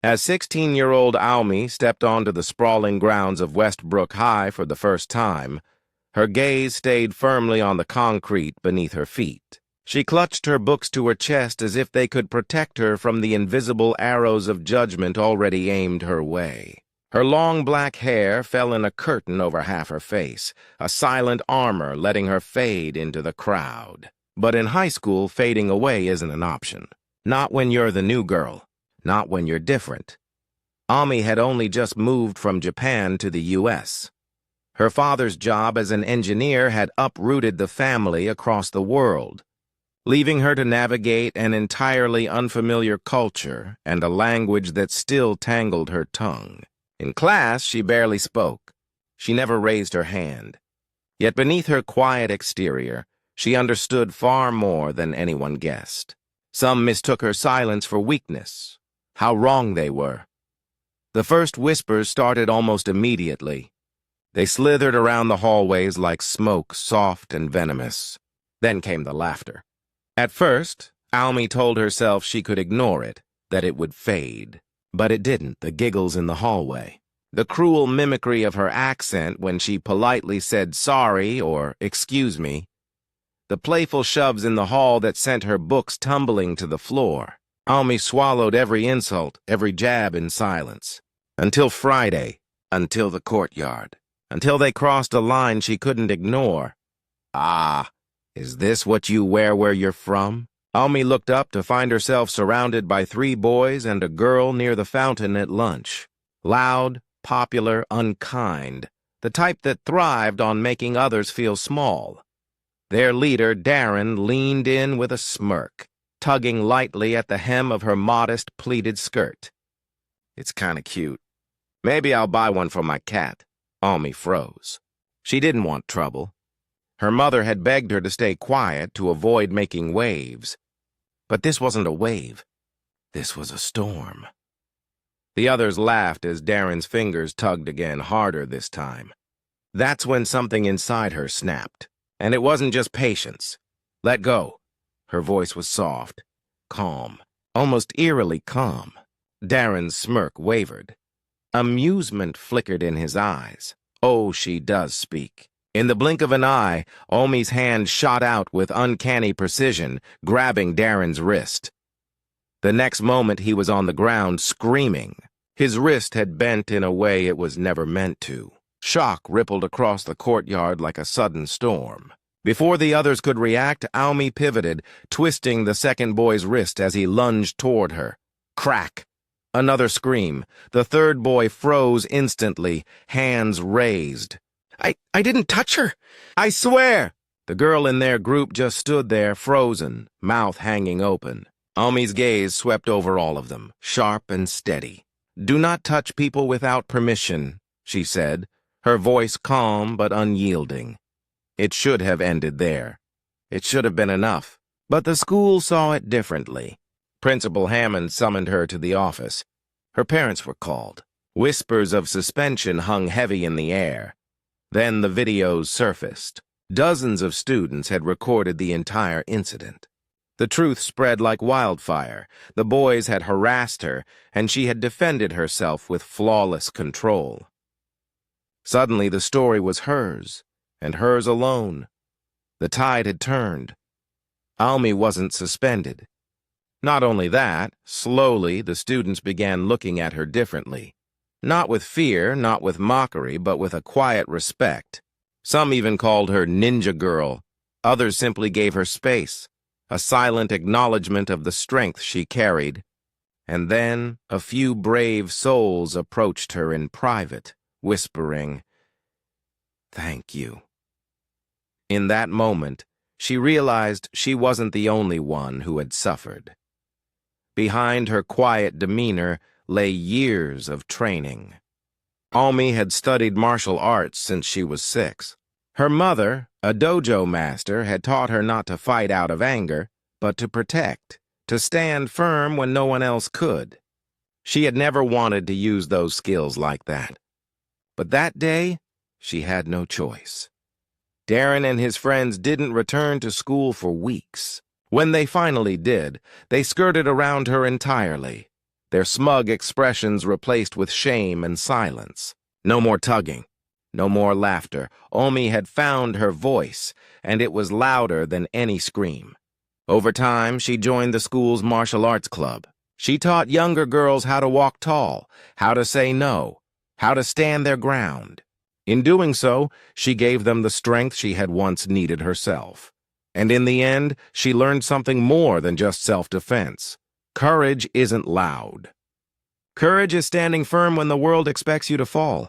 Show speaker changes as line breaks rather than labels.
As 16-year-old Almy stepped onto the sprawling grounds of Westbrook High for the first time, her gaze stayed firmly on the concrete beneath her feet. She clutched her books to her chest as if they could protect her from the invisible arrows of judgment already aimed her way. Her long black hair fell in a curtain over half her face, a silent armor letting her fade into the crowd. But in high school, fading away isn't an option. Not when you're the new girl. Not when you're different. Almy had only just moved from Japan to the U.S. Her father's job as an engineer had uprooted the family across the world, leaving her to navigate an entirely unfamiliar culture and a language that still tangled her tongue. In class, she barely spoke. She never raised her hand. Yet beneath her quiet exterior, she understood far more than anyone guessed. Some mistook her silence for weakness. How wrong they were. The first whispers started almost immediately. They slithered around the hallways like smoke, soft and venomous. Then came the laughter. At first, Almy told herself she could ignore it, that it would fade. But it didn't, the giggles in the hallway. The cruel mimicry of her accent when she politely said sorry or excuse me. The playful shoves in the hall that sent her books tumbling to the floor. Almy swallowed every insult, every jab in silence. Until Friday, until the courtyard. Until they crossed a line she couldn't ignore. Ah, is this what you wear where you're from? Almy looked up to find herself surrounded by 3 boys and a girl near the fountain at lunch. Loud, popular, unkind. The type that thrived on making others feel small. Their leader, Darren, leaned in with a smirk, tugging lightly at the hem of her modest pleated skirt. It's kinda cute. Maybe I'll buy one for my cat. Almy froze. She didn't want trouble. Her mother had begged her to stay quiet to avoid making waves. But this wasn't a wave. This was a storm. The others laughed as Darren's fingers tugged again, harder this time. That's when something inside her snapped. And it wasn't just patience. Let go. Her voice was soft, calm, almost eerily calm. Darren's smirk wavered. Amusement flickered in his eyes. Oh, she does speak. In the blink of an eye, Almy's hand shot out with uncanny precision, grabbing Darren's wrist. The next moment he was on the ground, screaming. His wrist had bent in a way it was never meant to. Shock rippled across the courtyard like a sudden storm. Before the others could react, Almy pivoted, twisting the second boy's wrist as he lunged toward her. Crack! Another scream. The third boy froze instantly, hands raised. I didn't touch her! I swear! The girl in their group just stood there, frozen, mouth hanging open. Almy's gaze swept over all of them, sharp and steady. Do not touch people without permission, she said, her voice calm but unyielding. It should have ended there. It should have been enough. But the school saw it differently. Principal Hammond summoned her to the office. Her parents were called. Whispers of suspension hung heavy in the air. Then the videos surfaced. Dozens of students had recorded the entire incident. The truth spread like wildfire. The boys had harassed her, and she had defended herself with flawless control. Suddenly the story was hers, and hers alone. The tide had turned. Almy wasn't suspended. Not only that, slowly the students began looking at her differently. Not with fear, not with mockery, but with a quiet respect. Some even called her Ninja Girl. Others simply gave her space, a silent acknowledgement of the strength she carried. And then a few brave souls approached her in private, whispering, "Thank you." In that moment, she realized she wasn't the only one who had suffered. Behind her quiet demeanor lay years of training. Almy had studied martial arts since she was 6. Her mother, a dojo master, had taught her not to fight out of anger, but to protect, to stand firm when no one else could. She had never wanted to use those skills like that. But that day, she had no choice. Darren and his friends didn't return to school for weeks. When they finally did, they skirted around her entirely. their smug expressions replaced with shame and silence. No more tugging, no more laughter. Omi had found her voice, and it was louder than any scream. Over time, she joined the school's martial arts club. She taught younger girls how to walk tall, how to say no, how to stand their ground. In doing so, she gave them the strength she had once needed herself. And in the end, she learned something more than just self-defense. Courage isn't loud. Courage is standing firm when the world expects you to fall.